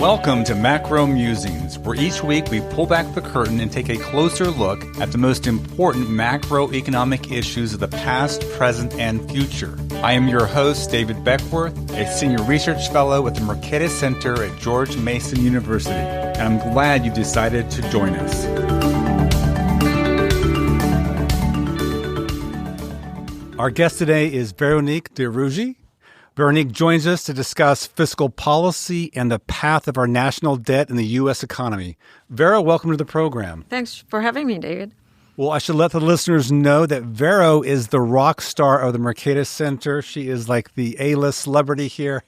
Welcome to Macro Musings, where each week we pull back the curtain and take a closer look at the most important macroeconomic issues of the past, present, and future. I am your host, David Beckworth, a senior research fellow at the Mercatus Center at George Mason University, and I'm glad you decided to join us. Our guest today is Veronique de Rugy. Veronique joins us to discuss fiscal policy and the path of our national debt in the U.S. economy. Vero, welcome to the program. Thanks for having me, David. Well, I should let the listeners know that Vero is the rock star of the Mercatus Center. She is like the A-list celebrity here,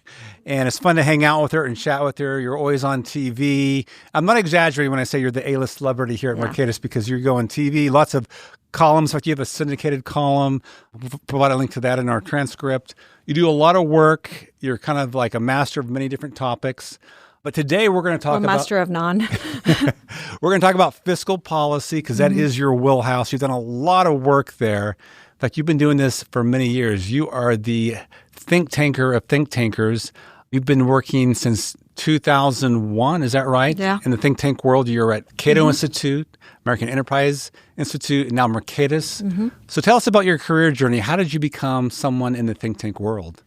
and it's fun to hang out with her and chat with her. You're always on TV. I'm not exaggerating when I say you're the A-list celebrity here at Mercatus because you go on TV, lots of columns. Like you have a syndicated column. We'll provide a link to that in our transcript. You do a lot of work. You're kind of like a master of many different topics. But today we're going to talk about... master of none. We're going to talk about fiscal policy because that is your wheelhouse. You've done a lot of work there. In fact, you've been doing this for many years. You are the think tanker of think tankers. You've been working since 2001, is that right? Yeah. In the think tank world, you're at Cato Institute, American Enterprise Institute, and now Mercatus. So tell us about your career journey. How did you become someone in the think tank world?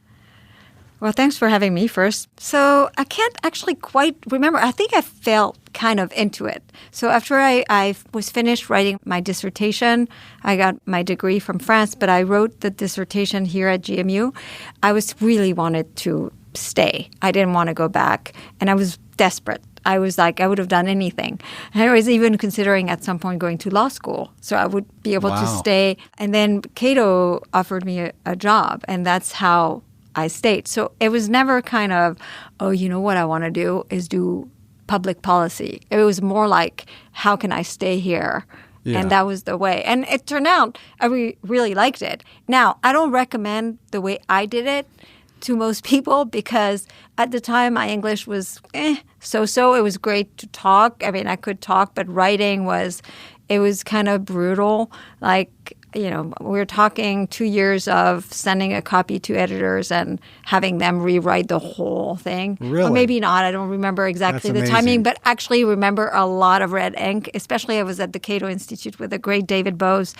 Well, thanks for having me first. So I can't actually quite remember. I think I felt kind of into it. So after I was finished writing my dissertation, I got my degree from France, but I wrote the dissertation here at GMU. I was really wanted to stay. I didn't want to go back, and I was desperate. I was like, I would have done anything. I was even considering at some point going to law school, so I would be able to stay. And then Cato offered me a job, and that's how I stayed. So it was never kind of, oh, you know what I want to do is do public policy. It was more like, how can I stay here? Yeah. And that was the way. And it turned out I really liked it. Now, I don't recommend the way I did it to most people because at the time my English was so-so. It was great to talk. I mean, I could talk, but writing was kind of brutal. Like, you know, we were talking 2 years of sending a copy to editors and having them rewrite the whole thing. Really? Or maybe not. I don't remember exactly the timing, but actually remember a lot of red ink. Especially I was at the Cato Institute with the great David Bose,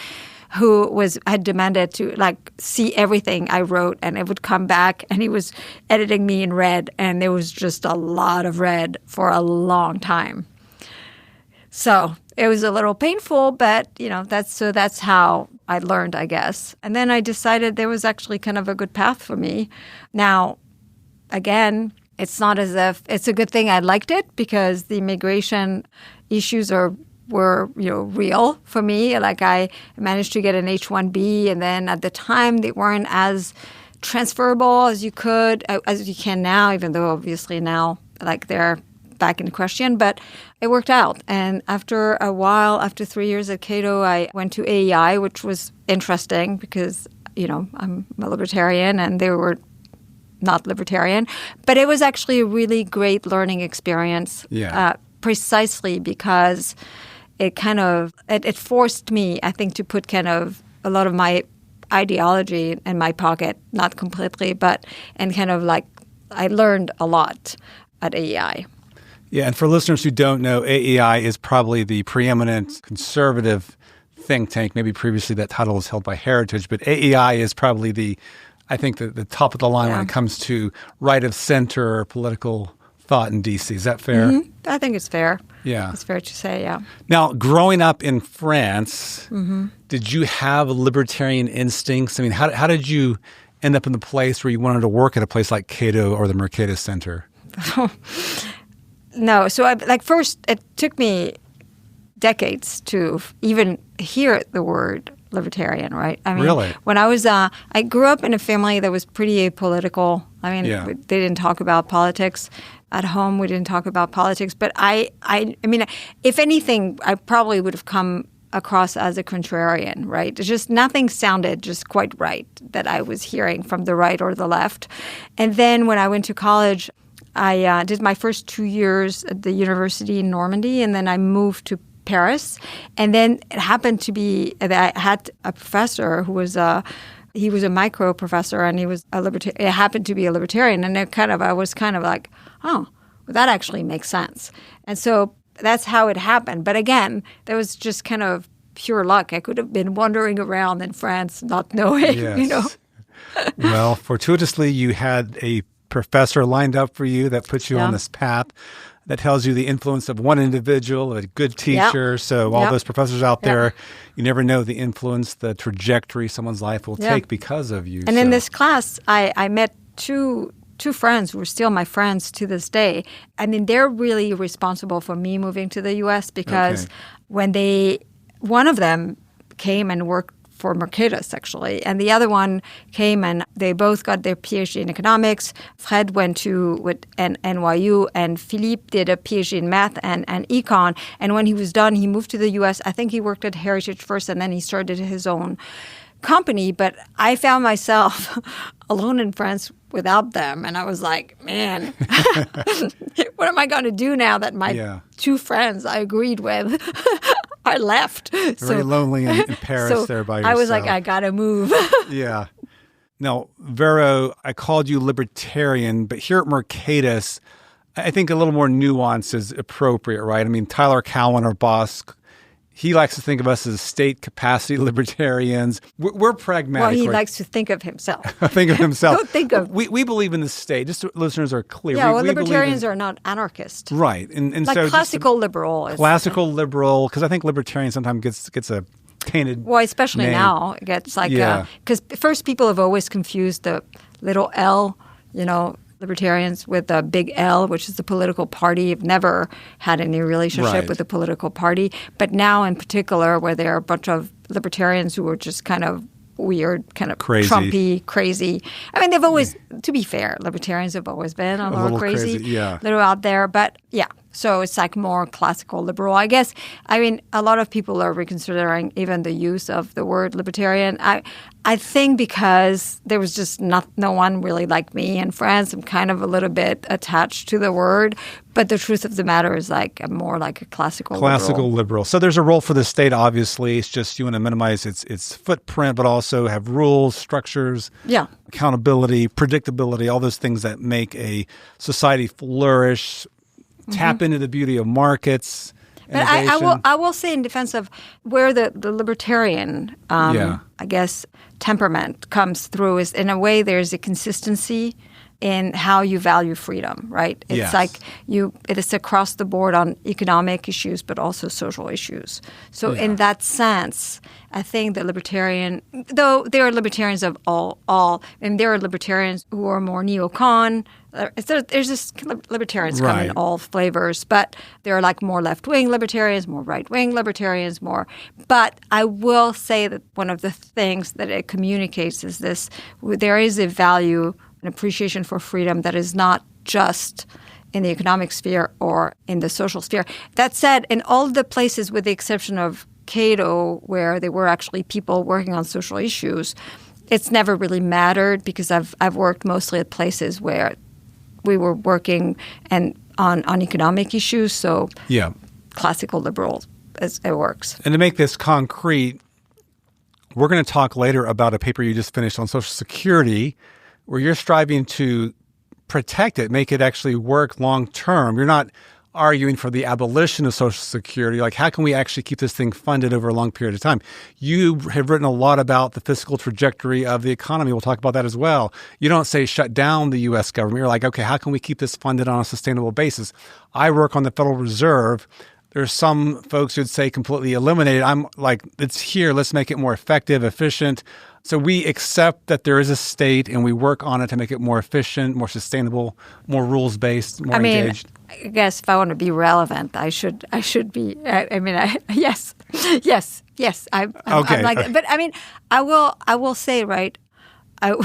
who had demanded to like see everything I wrote, and it would come back, and he was editing me in red, and there was just a lot of red for a long time. So it was a little painful, but you know that's how I learned, I guess. And then I decided there was actually kind of a good path for me. Now, again, it's not as if it's a good thing I liked it because the immigration issues were real for me. Like I managed to get an H-1B, and then at the time they weren't as transferable as you can now, even though obviously now like they're back in question, but it worked out. And after a while, after 3 years at Cato, I went to AEI, which was interesting because, you know, I'm a libertarian and they were not libertarian. But it was actually a really great learning experience, precisely because it kind of, it forced me, I think, to put kind of a lot of my ideology in my pocket, not completely, and kind of like I learned a lot at AEI. Yeah, and for listeners who don't know, AEI is probably the preeminent conservative think tank. Maybe previously that title was held by Heritage, but AEI is probably the top of the line when it comes to right of center political thought in D.C. Is that fair? Mm-hmm. I think it's fair. Yeah. It's fair to say, yeah. Now, growing up in France, did you have libertarian instincts? I mean, how did you end up in the place where you wanted to work at a place like Cato or the Mercatus Center? No. So, first, it took me decades to even hear the word libertarian, right? I mean, really? When I was, I grew up in a family that was pretty apolitical. I mean, they didn't talk about politics. At home, we didn't talk about politics. But I mean, if anything, I probably would have come across as a contrarian, right? It's just nothing sounded just quite right that I was hearing from the right or the left. And then when I went to college, I did my first 2 years at the university in Normandy, and then I moved to Paris. And then it happened to be that I had a professor who was he was a micro professor, and he was a libertarian. It happened to be a libertarian, and I was kind of like, oh, well, that actually makes sense. And so that's how it happened. But again, that was just kind of pure luck. I could have been wandering around in France not knowing, Yes. Well, fortuitously, you had a professor lined up for you that puts you on this path that tells you the influence of one individual, a good teacher. So all those professors out there, you never know the influence, the trajectory someone's life will take because of you. And in this class, I met two friends who are still my friends to this day. I mean, they're really responsible for me moving to the U.S. because when one of them came and worked for Mercatus, actually, and the other one came and they both got their PhD in economics. Fred went to NYU, and Philippe did a PhD in math and econ. And when he was done, he moved to the U.S. I think he worked at Heritage first, and then he started his own company. But I found myself alone in France without them, and I was like, man, what am I going to do now that my two friends I agreed with I left. Very lonely in Paris there by yourself. I was like, I got to move. Yeah. Now, Vero, I called you libertarian, but here at Mercatus, I think a little more nuance is appropriate, right? I mean, Tyler Cowen, our boss, he likes to think of us as state capacity libertarians. We're pragmatic. Well, he likes to think of himself. Think of himself. Don't think of... We believe in the state. Just so listeners are clear. Yeah, libertarians are not anarchists. Right. And like so classical liberal. Classical liberal, because I think libertarian sometimes gets a tainted Well, especially name. Now. It gets like... Because first people have always confused the little L, libertarians with the big L, which is the political party. Have never had any relationship with the political party. But now in particular, where there are a bunch of libertarians who are just kind of weird, kind of crazy. Trumpy, crazy. I mean, they've always, to be fair, libertarians have always been a little crazy, little out there. But yeah, so it's like more classical liberal, I guess. I mean, a lot of people are reconsidering even the use of the word libertarian. I think because there was just no one really like me in France. I'm kind of a little bit attached to the word. But the truth of the matter is I'm more like a classical liberal. So there's a role for the state, obviously. It's just you want to minimize its footprint, but also have rules, structures, accountability, predictability, all those things that make a society flourish, tap into the beauty of markets. But I will say in defense of where the libertarian, I guess, temperament comes through is in a way there's a consistency in how you value freedom, right? It's like it is across the board on economic issues, but also social issues. So in that sense, I think the libertarian, though there are libertarians of all, and there are libertarians who are more neocon. There's just libertarians come in all flavors, but there are like more left-wing libertarians, more right-wing libertarians, more. But I will say that one of the things that it communicates is this: there is a value, an appreciation for freedom that is not just in the economic sphere or in the social sphere. That said, in all the places, with the exception of Cato, where there were actually people working on social issues, it's never really mattered because I've worked mostly at places where we were working on economic issues. So classical liberal, it works. And to make this concrete, we're going to talk later about a paper you just finished on Social Security, where you're striving to protect it, make it actually work long term. You're not arguing for the abolition of Social Security. Like, how can we actually keep this thing funded over a long period of time? You have written a lot about the fiscal trajectory of the economy. We'll talk about that as well. You don't say shut down the U.S. government. You're like, okay, how can we keep this funded on a sustainable basis? I work on the Federal Reserve. There's some folks who'd say completely eliminate it. I'm like, it's here. Let's make it more effective, efficient. So we accept that there is a state and we work on it to make it more efficient, more sustainable, more rules-based, more engaged. I guess if I want to be relevant, I should be. Yes. I'm like, but I mean, I will say, right.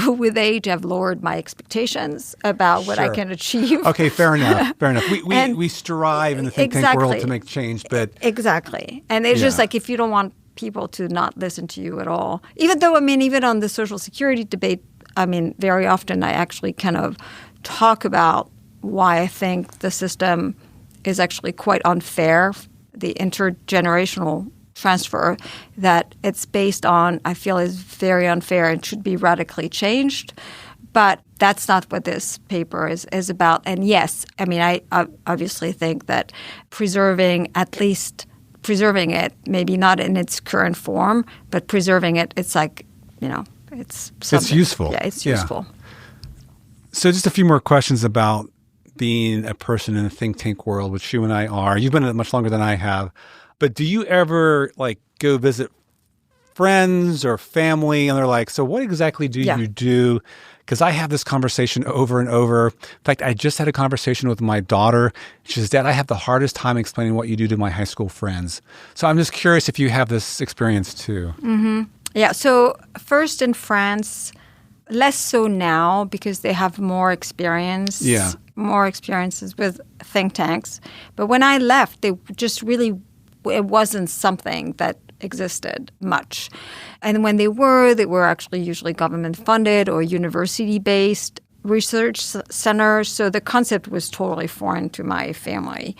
With age, I've lowered my expectations about what I can achieve. Okay, fair enough. We strive in the think tank world to make change, but exactly, and it's just like if you don't want people to not listen to you at all, even though even on the Social Security debate, very often I actually kind of talk about why I think the system is actually quite unfair, the intergenerational transfer that it's based on, I feel is very unfair and should be radically changed. But that's not what this paper is about. And yes, I mean, I obviously think that preserving it, maybe not in its current form, but preserving it, it's like, it's something. It's useful. Yeah, it's useful. So just a few more questions about being a person in the think tank world, which you and I are. You've been in it much longer than I have. But do you ever go visit friends or family and they're like, so what exactly do you do? Because I have this conversation over and over. In fact, I just had a conversation with my daughter. She says, Dad, I have the hardest time explaining what you do to my high school friends. So I'm just curious if you have this experience too. Mm-hmm. Yeah. So first in France, less so now because they have more experience. Yeah. More experiences with think tanks. But when I left, they just really, it wasn't something that existed much. And when they were actually usually government funded or university based research centers. So the concept was totally foreign to my family.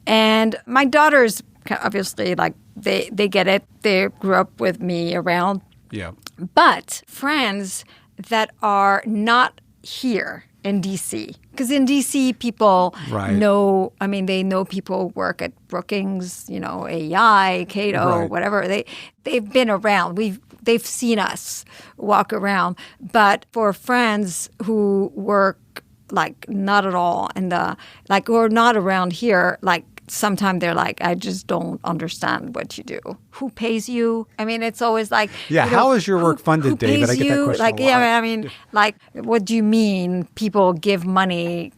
And my daughters, obviously, they get it. They grew up with me around. Yeah. But friends that are not here in D.C. Because in D.C., people know, they know people who work at Brookings, AEI, Cato, whatever. They've been around. They've seen us walk around. But for friends who work, not at all in the, or not around here, sometimes they're like, I just don't understand what you do. Who pays you? I mean, it's always like... Yeah, how is your work funded, David? I get that question a lot. What do you mean people give money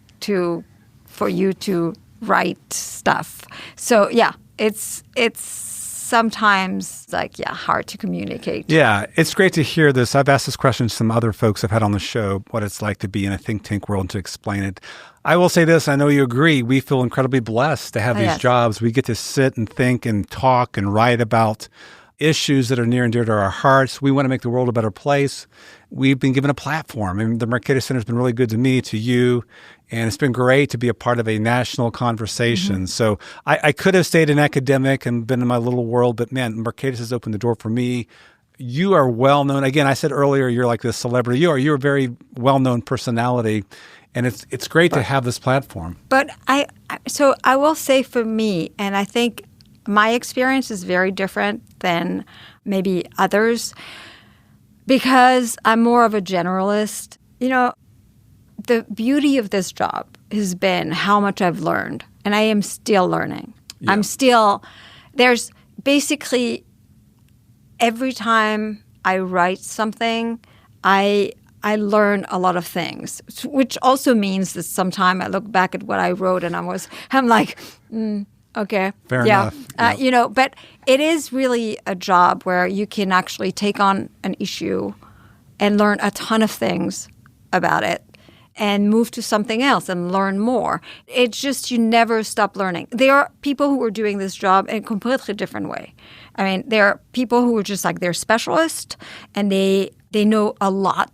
for you to write stuff? So, yeah, it's sometimes hard to communicate. Yeah, it's great to hear this. I've asked this question to some other folks I've had on the show, what it's like to be in a think tank world and to explain it. I will say this, I know you agree, we feel incredibly blessed to have these jobs. We get to sit and think and talk and write about issues that are near and dear to our hearts. We want to make the world a better place. We've been given a platform, and the Mercatus Center has been really good to me, to you, and it's been great to be a part of a national conversation. Mm-hmm. So I could have stayed an academic and been in my little world, but man, Mercatus has opened the door for me. You are well known. Again, I said earlier, you're like this celebrity. You're a very well-known personality. And it's great to have this platform. But I will say for me, and I think my experience is very different than maybe others because I'm more of a generalist. The beauty of this job has been how much I've learned, and I am still learning. Yeah. There's basically every time I write something, I learn a lot of things, which also means that sometimes I look back at what I wrote and I'm like, okay. Fair enough. But it is really a job where you can actually take on an issue and learn a ton of things about it and move to something else and learn more. It's just you never stop learning. There are people who are doing this job in a completely different way. I mean, there are people who are just they're specialists and they know a lot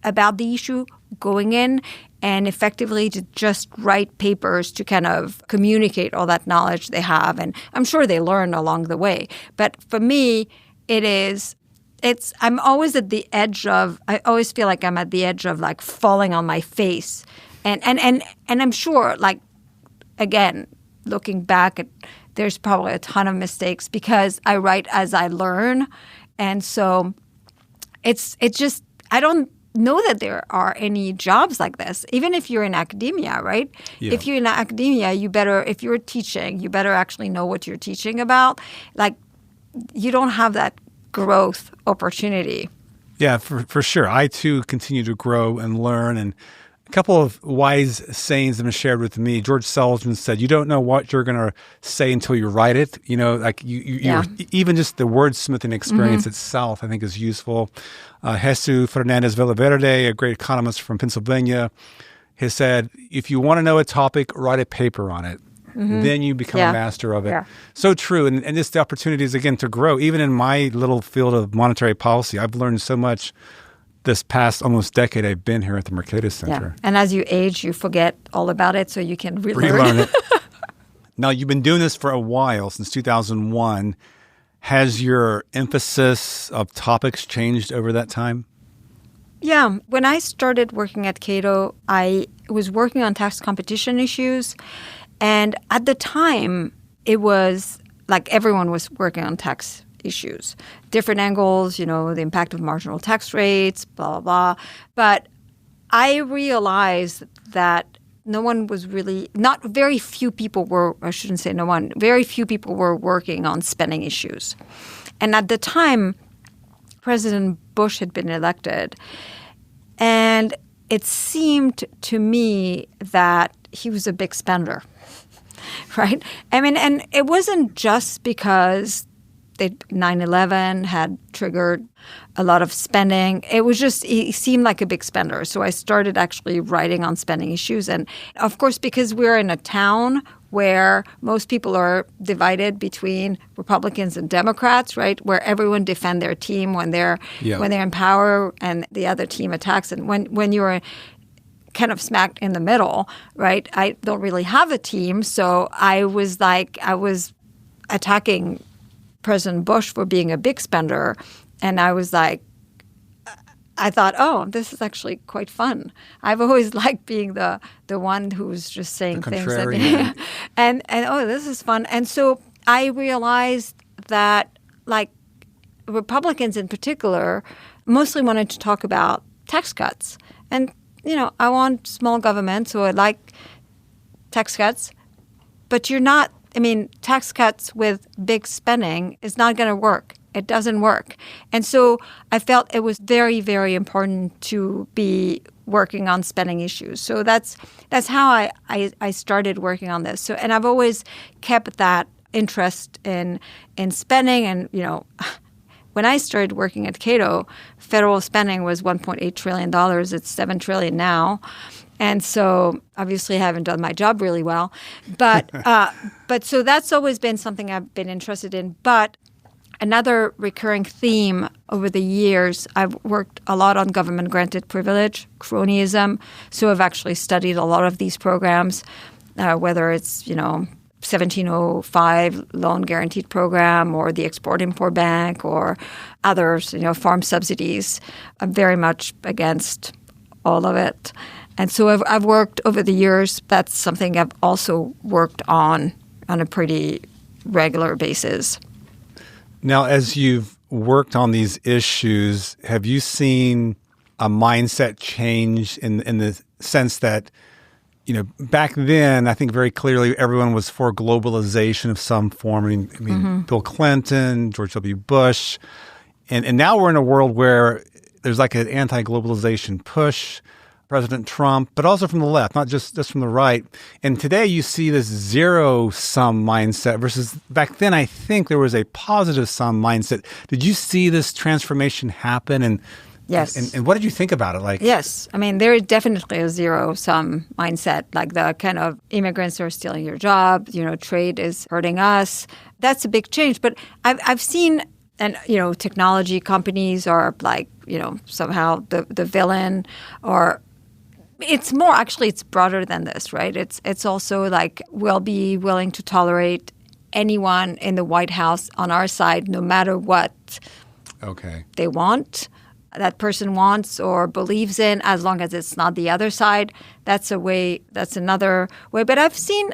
about the issue going in and effectively to just write papers to kind of communicate all that knowledge they have. And I'm sure they learn along the way. But for me, I'm always at the edge of, I always feel like I'm at the edge of falling on my face. And I'm sure again, looking back there's probably a ton of mistakes because I write as I learn. And so it's just, I don't know that there are any jobs like this, even if you're in academia, right? Yeah. If you're in academia, if you're teaching, you better actually know what you're teaching about. You don't have that growth opportunity. Yeah, for sure. I, too, continue to grow and learn. And a couple of wise sayings that have been shared with me. George Selzman said, you don't know what you're going to say until you write it. Even just the wordsmithing experience itself, I think, is useful. Jesus Fernandez Villaverde, a great economist from Pennsylvania, has said, if you want to know a topic, write a paper on it. Mm-hmm. Then you become a master of it. Yeah. So true. And just the opportunities, again, to grow. Even in my little field of monetary policy, I've learned so much this past almost decade I've been here at the Mercatus Center. Yeah. And as you age, you forget all about it, so you can relearn it. Now, you've been doing this for a while, since 2001. Has your emphasis of topics changed over that time? Yeah. When I started working at Cato, I was working on tax competition issues. And at the time, it was like everyone was working on tax issues, different angles, the impact of marginal tax rates, blah, blah, blah. But I realized that very few people were, I shouldn't say no one, very few people were working on spending issues. And at the time, President Bush had been elected. And it seemed to me that he was a big spender, right? I mean, and it wasn't just because 9/11 had triggered a lot of spending. It was just, he seemed like a big spender. So I started actually writing on spending issues. And of course, because we're in a town where most people are divided between Republicans and Democrats, right? Where everyone defend their team when they're in power and the other team attacks. And when you're kind of smacked in the middle, right? I don't really have a team, so I was attacking President Bush for being a big spender, and I thought, oh, this is actually quite fun. I've always liked being the one who's just saying things and oh, this is fun. And so I realized that Republicans in particular mostly wanted to talk about tax cuts. And, I want small government, so I like tax cuts. But tax cuts with big spending is not going to work. It doesn't work. And so I felt it was very, very important to be working on spending issues. So that's how I started working on this. So, and I've always kept that interest in spending. And, when I started working at Cato, federal spending was $1.8 trillion. It's $7 trillion now. And so obviously I haven't done my job really well. But so that's always been something I've been interested in. But another recurring theme over the years, I've worked a lot on government-granted privilege, cronyism. So I've actually studied a lot of these programs, whether it's, 1705 loan guaranteed program or the Export-Import Bank or others, farm subsidies. I'm very much against all of it. And so I've worked over the years. That's something I've also worked on a pretty regular basis. Now, as you've worked on these issues, have you seen a mindset change in the sense that, back then, I think very clearly everyone was for globalization of some form. Mm-hmm. Bill Clinton, George W. Bush. And now we're in a world where there's like an anti-globalization push, President Trump, but also from the left, not just from the right. And today you see this zero-sum mindset versus back then I think there was a positive-sum mindset. Did you see this transformation happen? And yes. And what did you think about it? Yes. There is definitely a zero-sum mindset, like the kind of immigrants are stealing your job, trade is hurting us. That's a big change. But I've seen, and, technology companies are somehow the villain, or it's more, actually, it's broader than this, right? It's also we'll be willing to tolerate anyone in the White House on our side, no matter what they want. That person wants or believes in, as long as it's not the other side. That's another way. But I've seen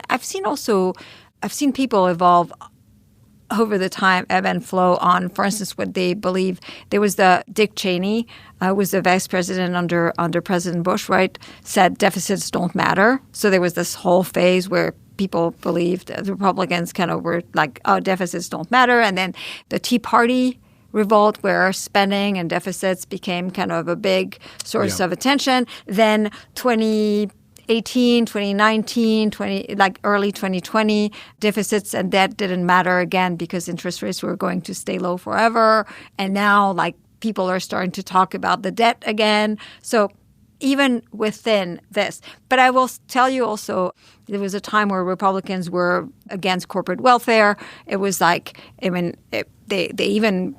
people evolve over the time, ebb and flow on, for instance, what they believe. There was Dick Cheney, was the vice president under President Bush, right? Said deficits don't matter. So there was this whole phase where people believed, the Republicans kind of were like, oh, deficits don't matter. And then the Tea Party revolt, where spending and deficits became kind of a big source of attention. Then 2018, 2019, early 2020, deficits and debt didn't matter again because interest rates were going to stay low forever. And now people are starting to talk about the debt again. So even within this. But I will tell you also, there was a time where Republicans were against corporate welfare. It was they even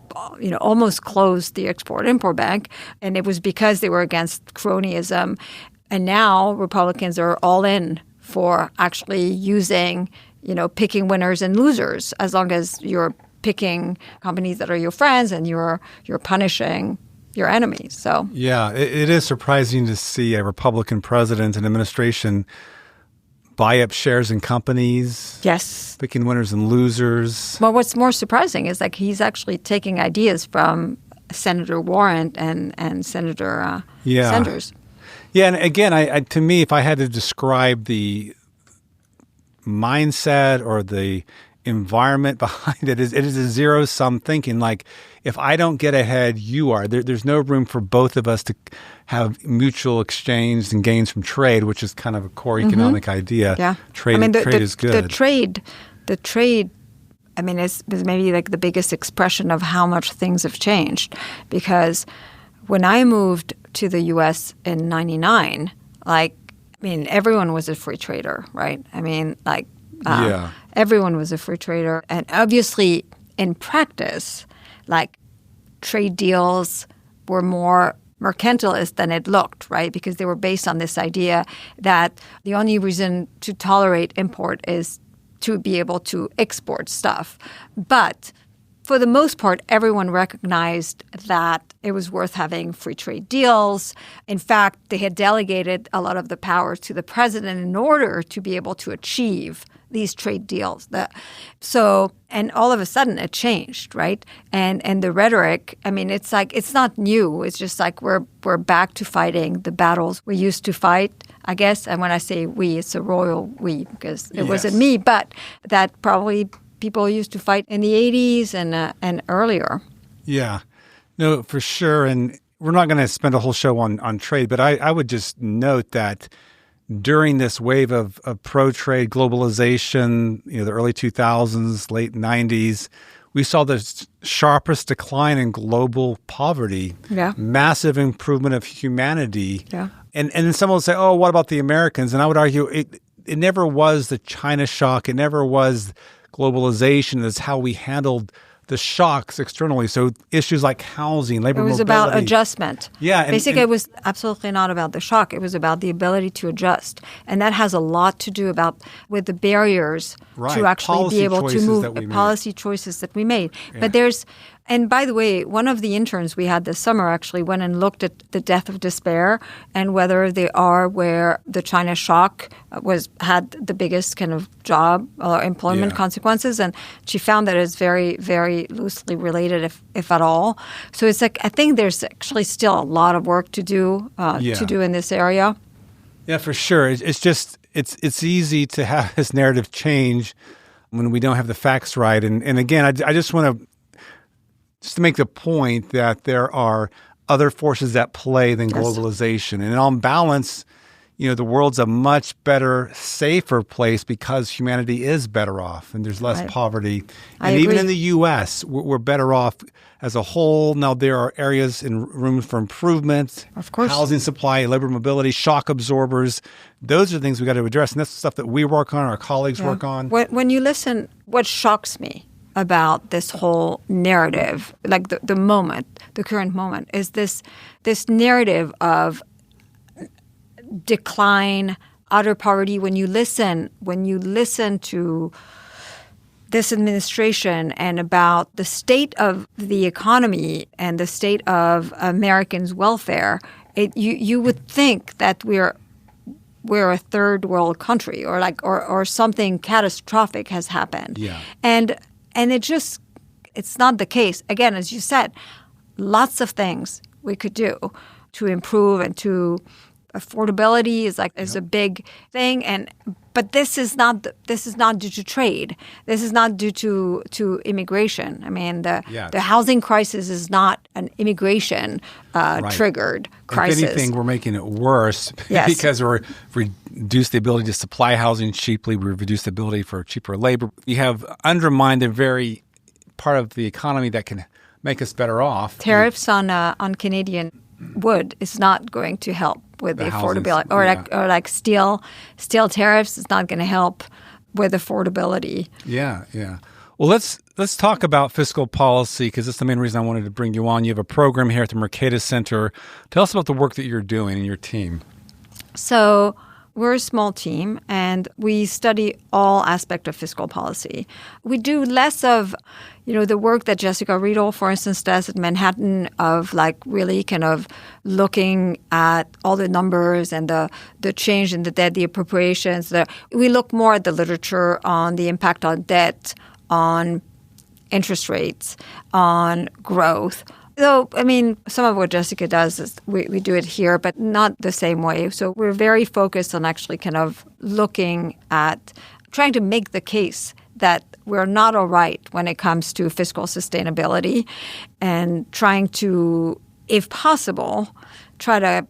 almost closed the Export-Import Bank, and it was because they were against cronyism. And now Republicans are all in for actually using, picking winners and losers, as long as you're picking companies that are your friends and you're punishing your enemy. So yeah, it is surprising to see a Republican president and administration buy up shares in companies. Yes. Picking winners and losers. Well, what's more surprising is like he's actually taking ideas from Senator Warren and Senator Sanders. Yeah, and again, I to me, if I had to describe the mindset or the environment behind it is a zero-sum thinking. Like, if I don't get ahead, you are. There's no room for both of us to have mutual exchange and gains from trade, which is kind of a core economic idea. Yeah. Trade is good. The trade, I mean, is maybe like the biggest expression of how much things have changed. Because when I moved to the U.S. in 99, like, I mean, everyone was a free trader, right? I mean, like, everyone was a free trader. And obviously, in practice, like, trade deals were more mercantilist than it looked, right? Because they were based on this idea that the only reason to tolerate import is to be able to export stuff. But for the most part, everyone recognized that it was worth having free trade deals. In fact, they had delegated a lot of the power to the president in order to be able to achieve these trade deals. And all of a sudden it changed, right? And the rhetoric, I mean, it's like, it's not new. It's just like we're back to fighting the battles we used to fight, I guess. And when I say we, it's a royal we, because it wasn't me, but that probably people used to fight in the 80s and earlier. Yeah, no, for sure. And we're not going to spend a whole show on trade, but I would just note that during this wave of pro-trade globalization, the early 2000s, late 90s, we saw the sharpest decline in global poverty, massive improvement of humanity. Yeah. And then someone will say, oh, what about the Americans? And I would argue it never was the China shock. It never was globalization. It's how we handled the shocks externally. So issues like housing, labor mobility. It was about adjustment. Yeah. Basically, it was absolutely not about the shock. It was about the ability to adjust. And that has a lot to do with the barriers to actually policy be able to move policy choices that we made. Yeah. But and by the way, one of the interns we had this summer actually went and looked at the death of despair and whether they are where the China shock had the biggest kind of job or employment consequences. And she found that it's very, very loosely related, if at all. So it's like, I think there's actually still a lot of work to do in this area. Yeah, for sure. It's just, it's easy to have this narrative change when we don't have the facts right. And again, I just want to make the point that there are other forces at play than globalization. And on balance, the world's a much better, safer place because humanity is better off and there's less poverty. And even in the U.S., we're better off as a whole. Now, there are areas and room for improvement. Of course. Housing supply, labor mobility, shock absorbers. Those are things we got to address. And that's the stuff that we work on, our colleagues work on. When you listen, what shocks me about this whole narrative, like the current moment, is this narrative of decline, utter poverty. When you listen to this administration and about the state of the economy and the state of Americans' welfare, you would think that we're a third world country or something catastrophic has happened. Yeah. And it's not the case. Again, as you said, lots of things we could do to improve and to affordability is a big thing. But this is not due to trade. This is not due to immigration. I mean, the housing crisis is not an immigration triggered crisis. If anything, we're making it worse because we're reduced the ability to supply housing cheaply. We've reduced the ability for cheaper labor. You have undermined the very part of the economy that can make us better off. Tariffs on Canadian wood is not going to help with the affordability, or like steel tariffs is not going to help with affordability. Yeah. Well, let's talk about fiscal policy because that's the main reason I wanted to bring you on. You have a program here at the Mercatus Center. Tell us about the work that you're doing and your team. So We're a small team, and we study all aspects of fiscal policy. We do less of, the work that Jessica Riedel, for instance, does at Manhattan of really kind of looking at all the numbers and the change in the debt, the appropriations. We look more at the literature on the impact on debt, on interest rates, on growth. Though, some of what Jessica does is we do it here, but not the same way. So we're very focused on actually kind of looking at trying to make the case that we're not all right when it comes to fiscal sustainability and trying to, if possible, try to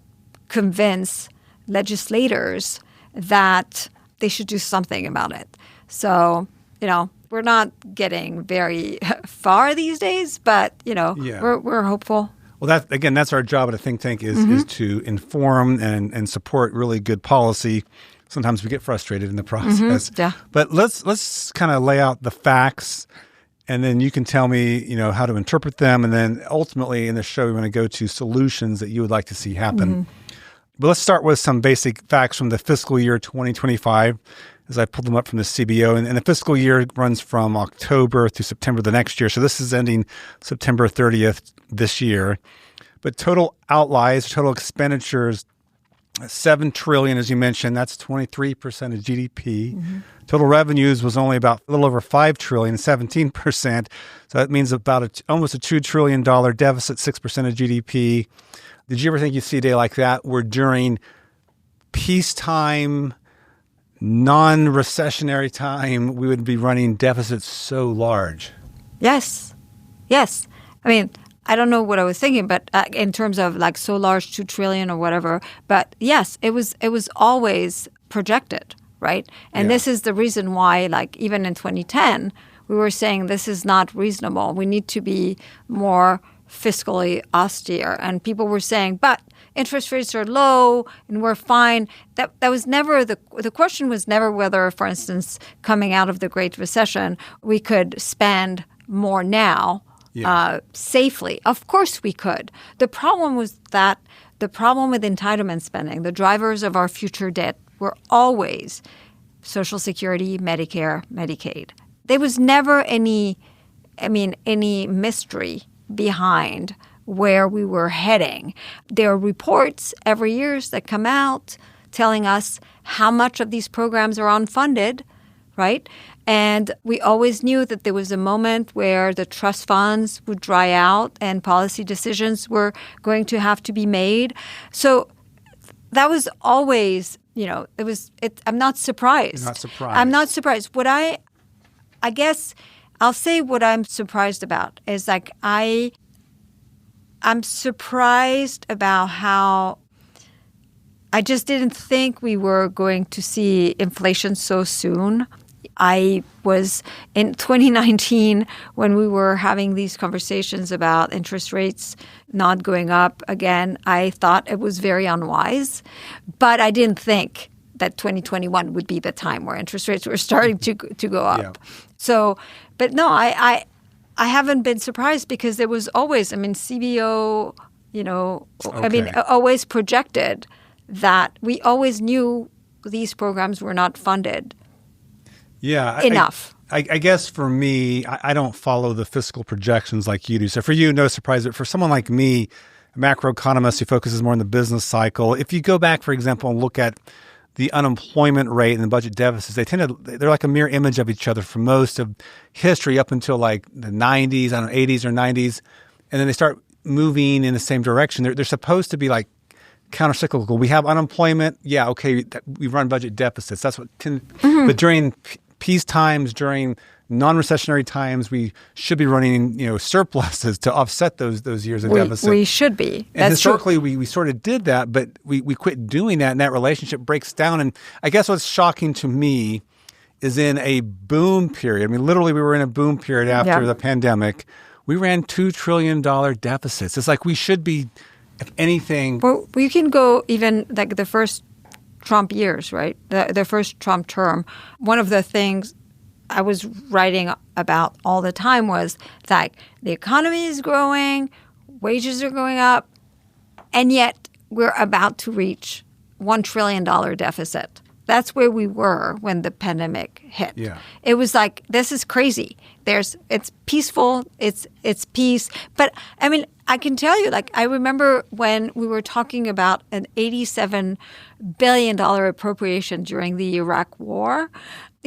convince legislators that they should do something about it. So, we're not getting very far these days, but, we're hopeful. Well, that's our job at a think tank is to inform and support really good policy. Sometimes we get frustrated in the process. Yeah. But let's kind of lay out the facts, and then you can tell me, how to interpret them. And then ultimately in the show, we want to go to solutions that you would like to see happen. But let's start with some basic facts from the fiscal year 2025. As I pulled them up from the CBO. And the fiscal year runs from October through September the next year. So this is ending September 30th this year. But total outlays, total expenditures, $7 trillion, as you mentioned, that's 23% of GDP. Total revenues was only about a little over $5 trillion, 17%. So that means about almost a $2 trillion deficit, 6% of GDP. Did you ever think you'd see a day like that where during peacetime, non-recessionary time, we would be running deficits so large? Yes. I don't know what I was thinking, but in terms of so large, 2 trillion or whatever. But yes, it was always projected, right? And this is the reason why, even in 2010, we were saying this is not reasonable. We need to be more fiscally austere. And people were saying, but interest rates are low and we're fine. That was never the question was never whether, for instance, coming out of the Great Recession, we could spend more now safely. Of course we could. The problem was that the problem with entitlement spending, the drivers of our future debt were always Social Security, Medicare, Medicaid. There was never any mystery behind where we were heading. There are reports every year that come out telling us how much of these programs are unfunded, right? And we always knew that there was a moment where the trust funds would dry out and policy decisions were going to have to be made. So that was always, I'm not surprised. You're not surprised. I'm not surprised. I guess I'll say what I'm surprised about is I'm surprised about how I just didn't think we were going to see inflation so soon. I was in 2019 when we were having these conversations about interest rates not going up again. I thought it was very unwise, but I didn't think that 2021 would be the time where interest rates were starting to go up. Yeah. So, but no, I haven't been surprised because there was always, CBO, always projected that we always knew these programs were not funded. Yeah. Enough. I guess for me, I don't follow the fiscal projections like you do. So for you, no surprise. But for someone like me, a macroeconomist who focuses more on the business cycle, if you go back, for example, and look at the unemployment rate and the budget deficits, they're like a mirror image of each other for most of history up until the 90s, 80s or 90s. And then they start moving in the same direction. They're supposed to be countercyclical. We have unemployment. Yeah, okay, we run budget deficits. That's what. But during peace times, during non-recessionary times, we should be running surpluses to offset those years of deficit. We should be. And historically, we sort of did that, but we quit doing that, and that relationship breaks down. And I guess what's shocking to me is in a boom period. Literally, we were in a boom period after the pandemic. We ran $2 trillion deficits. It's we should be, if anything. Well, we can go even the first Trump years, right? The first Trump term. One of the things I was writing about all the time was that the economy is growing, wages are going up, and yet we're about to reach $1 trillion deficit. That's where we were when the pandemic hit. Yeah. It was like, this is crazy. It's peaceful. It's peace. But I mean, I can tell you, like, I remember when we were talking about an $87 billion appropriation during the Iraq War,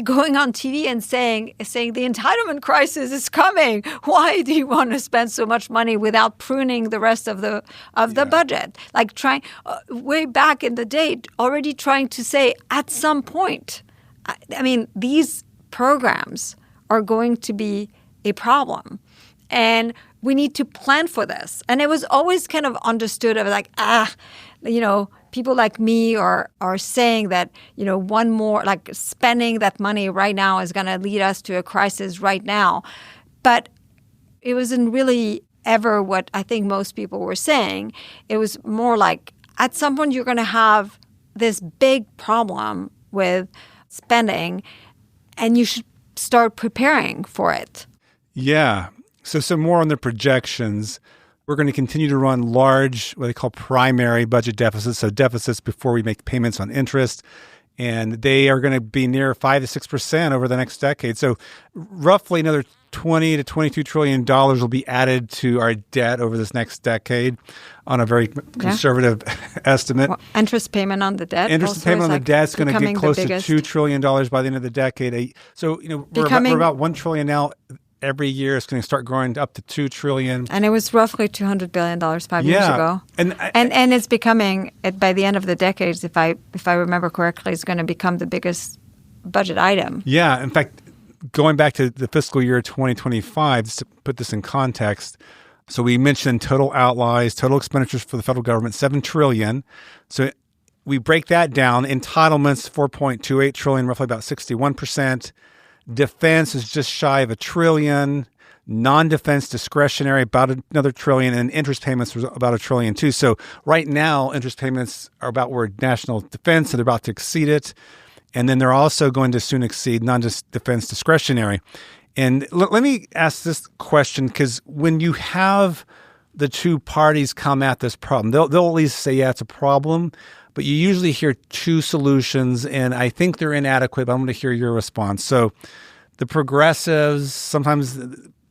going on TV and saying the entitlement crisis is coming. Why do you want to spend so much money without pruning the rest of the budget? Like trying way back in the day, already trying to say at some point, I mean, these programs are going to be a problem, and we need to plan for this. And it was always kind of understood of like, people like me are saying that, one more, like spending that money right now is going to lead us to a crisis right now. But it wasn't really ever what I think most people were saying. It was more like at some point you're going to have this big problem with spending and you should start preparing for it. Yeah. So some more on the projections. We're going to continue to run large, what they call primary budget deficits, so deficits before we make payments on interest. And they are going to be near 5 to 6% over the next decade. So roughly another $20 to $22 trillion will be added to our debt over this next decade on a very conservative estimate. Well, interest payment on the debt. Interest payment on the debt is going to get close to $2 trillion by the end of the decade. So, we're about $1 trillion now. Every year it's going to start growing up to $2 trillion. And it was roughly $200 billion 5 years ago. And it's becoming, by the end of the decade, if I remember correctly, it's going to become the biggest budget item. Yeah. In fact, going back to the fiscal year 2025, just to put this in context, so we mentioned total outlays, total expenditures for the federal government, $7 trillion. So we break that down. Entitlements, $4.28 trillion, roughly about 61%. Defense is just shy of $1 trillion. Non-defense discretionary, about another $1 trillion. And interest payments was about $1 trillion too. So right now, interest payments are about where national defense, and they're about to exceed it. And then they're also going to soon exceed non-defense discretionary. And let me ask this question, because when you have the two parties come at this problem, they'll at least say, yeah, it's a problem. But you usually hear two solutions, and I think they're inadequate, but I'm going to hear your response. So the progressives, sometimes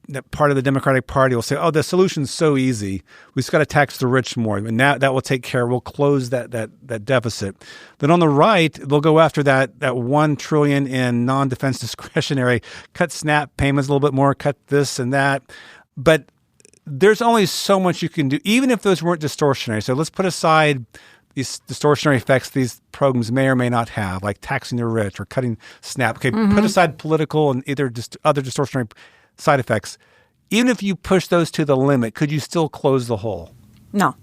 that part of the Democratic Party will say, oh, the solution's so easy. We just got to tax the rich more, and that will take care. We'll close that deficit. Then on the right, they'll go after that $1 trillion in non-defense discretionary, cut SNAP payments a little bit more, cut this and that. But there's only so much you can do, even if those weren't distortionary. So let's put aside these distortionary effects these programs may or may not have, like taxing the rich or cutting SNAP. Okay, put aside political and either just other distortionary side effects. Even if you push those to the limit, could you still close the hole? No.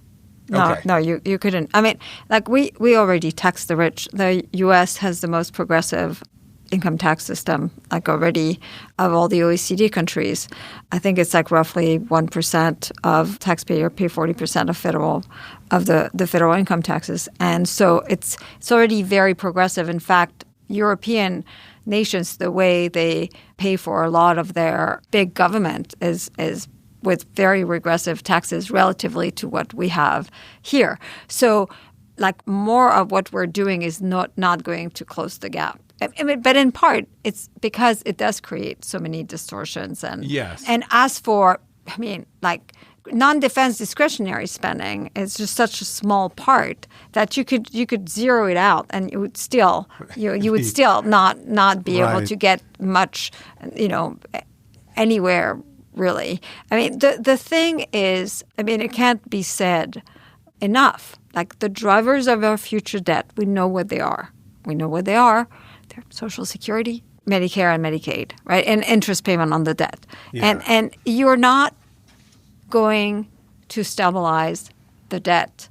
No, you couldn't. I mean, like we already tax the rich. The U.S. has the most progressive income tax system, like already of all the OECD countries. I think it's like roughly 1% of taxpayer pay 40% of the federal income taxes. And so it's already very progressive. In fact, European nations, the way they pay for a lot of their big government is with very regressive taxes relatively to what we have here. So like more of what we're doing is not going to close the gap. I mean, but in part, it's because it does create so many distortions. And yes. And as for, I mean, like non-defense discretionary spending is just such a small part that you could zero it out, and you would still not be able to get much, anywhere really. I mean, the thing is, I mean, it can't be said enough. Like the drivers of our future debt, we know what they are. They're Social Security, Medicare, and Medicaid, right? And interest payment on the debt. Yeah. And you're not going to stabilize the debt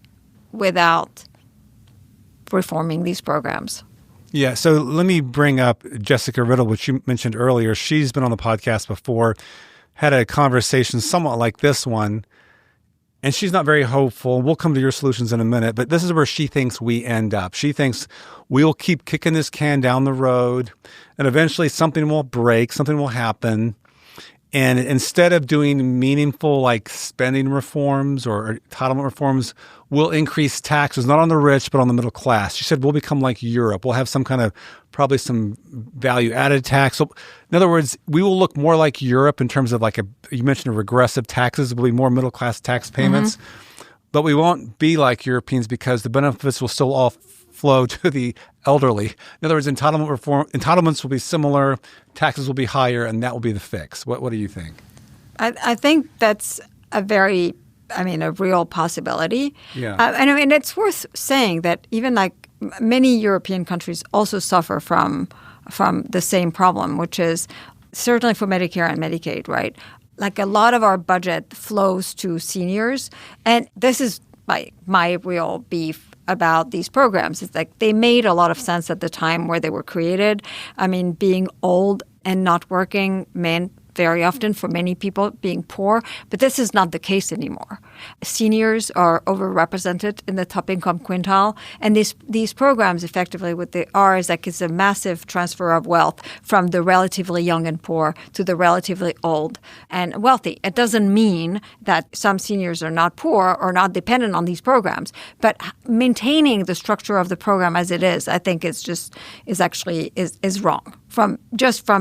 without reforming these programs. Yeah, so let me bring up Jessica Riddle, which you mentioned earlier. She's been on the podcast before, had a conversation somewhat like this one, and she's not very hopeful. We'll come to your solutions in a minute, but this is where she thinks we end up. She thinks we'll keep kicking this can down the road, and eventually something will break, something will happen, And instead of doing meaningful like spending reforms or entitlement reforms, we'll increase taxes, not on the rich, but on the middle class. She said, we'll become like Europe. We'll have some kind of, probably some value added tax. So in other words, we will look more like Europe in terms of you mentioned regressive taxes. Will be more middle class tax payments. But we won't be like Europeans because the benefits will still all flow to the elderly. In other words, entitlements will be similar, taxes will be higher, and that will be the fix. What do you think? I think that's a real possibility. Yeah. And it's worth saying that even like many European countries also suffer from the same problem, which is certainly for Medicare and Medicaid, right? Like a lot of our budget flows to seniors. And this is my real beef about these programs. It's like they made a lot of sense at the time where they were created. I mean, being old and not working meant very often for many people being poor, but this is not the case anymore. Seniors are overrepresented in the top income quintile, and these programs effectively what they are is like it's a massive transfer of wealth from the relatively young and poor to the relatively old and wealthy. It doesn't mean that some seniors are not poor or not dependent on these programs, but maintaining the structure of the program as it is, I think is wrong from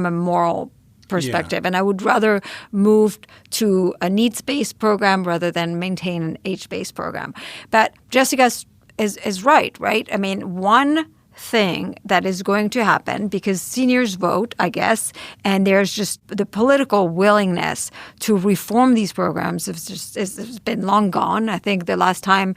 a moral perspective. Yeah. And I would rather move to a needs-based program rather than maintain an age-based program. But Jessica is right? I mean, one thing that is going to happen because seniors vote, I guess, and there's just the political willingness to reform these programs has been long gone. I think the last time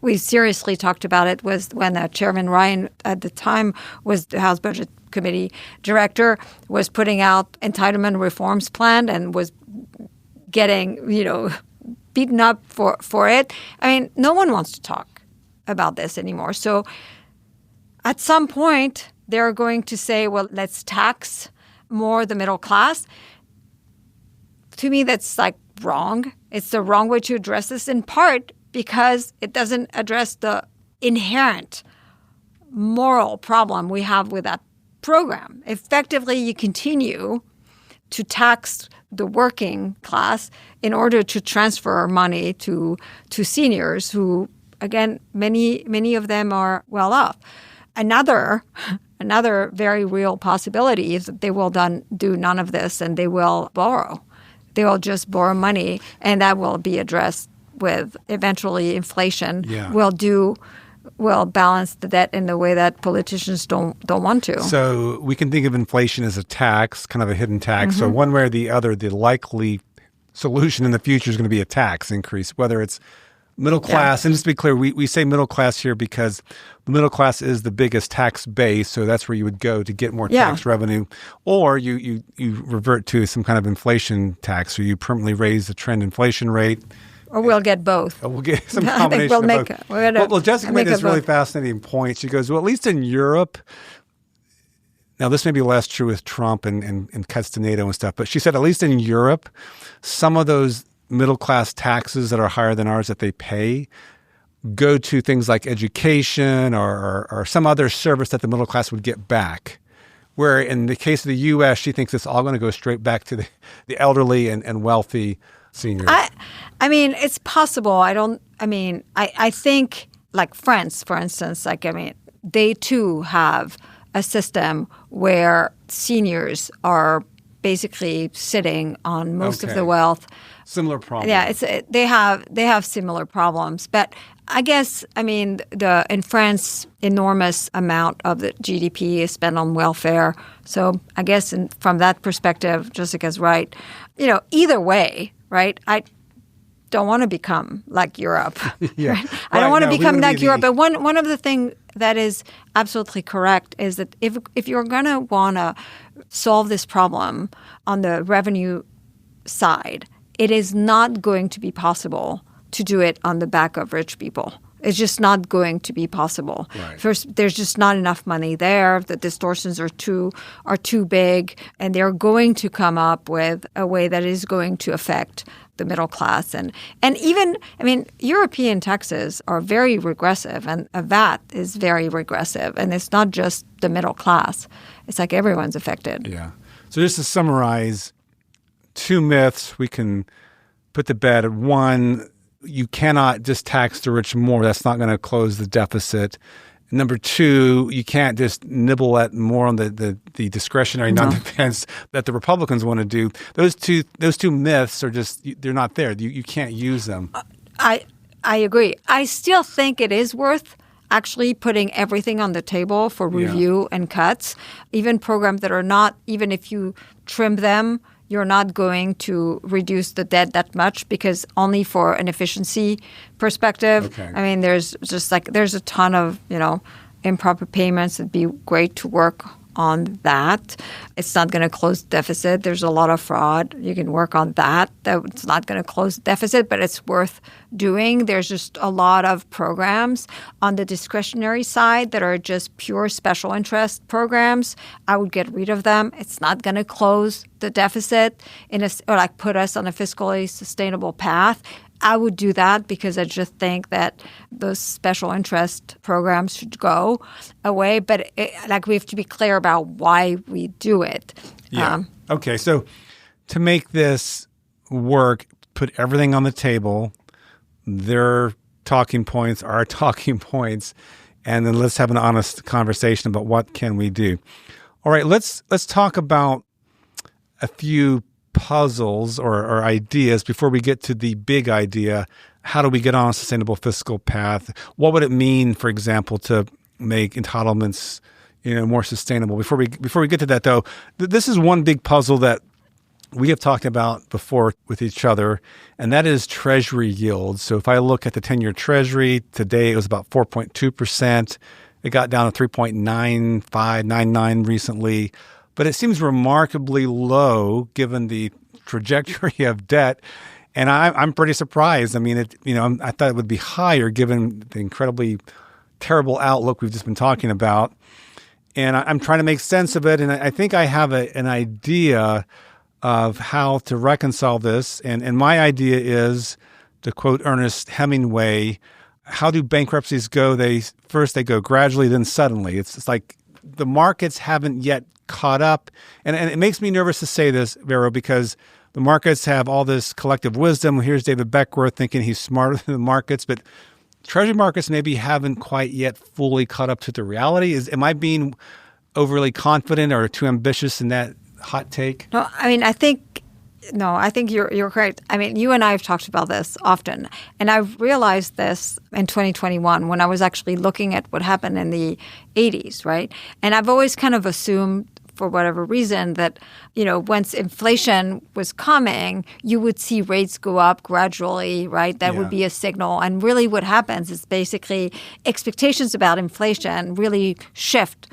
we seriously talked about it was when Chairman Ryan at the time was the House Budget Committee director, was putting out entitlement reforms plan and was getting, beaten up for it. I mean, no one wants to talk about this anymore. So at some point, they're going to say, well, let's tax more the middle class. To me, that's wrong. It's the wrong way to address this, in part because it doesn't address the inherent moral problem we have with that program. Effectively, you continue to tax the working class in order to transfer money to seniors who, again, many of them are well off. Another very real possibility is that they will do none of this and they will borrow. They will just borrow money, and that will be addressed with eventually inflation. Yeah. Will balance the debt in the way that politicians don't want to. So we can think of inflation as a tax, kind of a hidden tax. So one way or the other, the likely solution in the future is going to be a tax increase, whether it's middle class. Yeah. And just to be clear, we say middle class here because the middle class is the biggest tax base, so that's where you would go to get more tax revenue. Or you revert to some kind of inflation tax, or you permanently raise the trend inflation rate. Or we'll get both. We'll get some combination of both. Well, Jessica made this really fascinating point. She goes, well, at least in Europe, now this may be less true with Trump and cuts to NATO and stuff, but she said at least in Europe, some of those middle-class taxes that are higher than ours that they pay go to things like education or some other service that the middle class would get back. Where in the case of the U.S., she thinks it's all going to go straight back to the elderly and wealthy seniors. I mean, it's possible. I think like France, for instance, they too have a system where seniors are basically sitting on most of the wealth. Similar problems. Yeah, they have similar problems. But I guess, in France, enormous amount of the GDP is spent on welfare. So I guess from that perspective, Jessica's right. Either way, right? I don't want to become like Europe. Yeah. Right? I don't want to become like Europe. But one of the things that is absolutely correct is that if you're going to want to solve this problem on the revenue side, it is not going to be possible to do it on the back of rich people. It's just not going to be possible. Right. First, there's just not enough money there. The distortions are too big, and they're going to come up with a way that is going to affect the middle class. And even, European taxes are very regressive, and a VAT is very regressive. And it's not just the middle class. It's like everyone's affected. Yeah. So just to summarize, two myths we can put to bed. One, you cannot just tax the rich more. That's not going to close the deficit. Number two, you can't just nibble at more on the discretionary non-defense that the Republicans want to do. Those two myths are just, they're not there. You can't use them. I agree. I still think it is worth actually putting everything on the table for review and cuts. Even programs that are not, even if you trim them, you're not going to reduce the debt that much because only for an efficiency perspective. Okay. I mean, there's a ton of, improper payments. It'd be great to work on that. It's not going to close the deficit. There's a lot of fraud. You can work on that. It's not going to close the deficit, but it's worth doing. There's just a lot of programs on the discretionary side that are just pure special interest programs. I would get rid of them. It's not going to close the deficit or put us on a fiscally sustainable path. I would do that because I just think that those special interest programs should go away. But we have to be clear about why we do it. Yeah. Okay. So to make this work, put everything on the table, their talking points, our talking points, and then let's have an honest conversation about what can we do. All right. Let's talk about a few puzzles or ideas before we get to the big idea. How do we get on a sustainable fiscal path? What would it mean, for example, to make entitlements, more sustainable? Before we get to that, though, this is one big puzzle that we have talked about before with each other, and that is Treasury yields. So if I look at the 10-year Treasury, today it was about 4.2%. It got down to 3.9599 recently. But it seems remarkably low given the trajectory of debt, and I'm pretty surprised. I mean, I thought it would be higher given the incredibly terrible outlook we've just been talking about. And I'm trying to make sense of it, and I think I have an idea of how to reconcile this. And my idea is, to quote Ernest Hemingway, how do bankruptcies go? First they go gradually, then suddenly. It's like the markets haven't yet caught up. And it makes me nervous to say this, Vero, because the markets have all this collective wisdom. Here's David Beckworth thinking he's smarter than the markets, but treasury markets maybe haven't quite yet fully caught up to the reality. Am I being overly confident or too ambitious in that hot take? No, I think you're correct. I mean, you and I have talked about this often, and I've realized this in 2021 when I was actually looking at what happened in the 80s, right? And I've always kind of assumed, for whatever reason, that, once inflation was coming, you would see rates go up gradually, right? That would be a signal. And really what happens is basically expectations about inflation really shift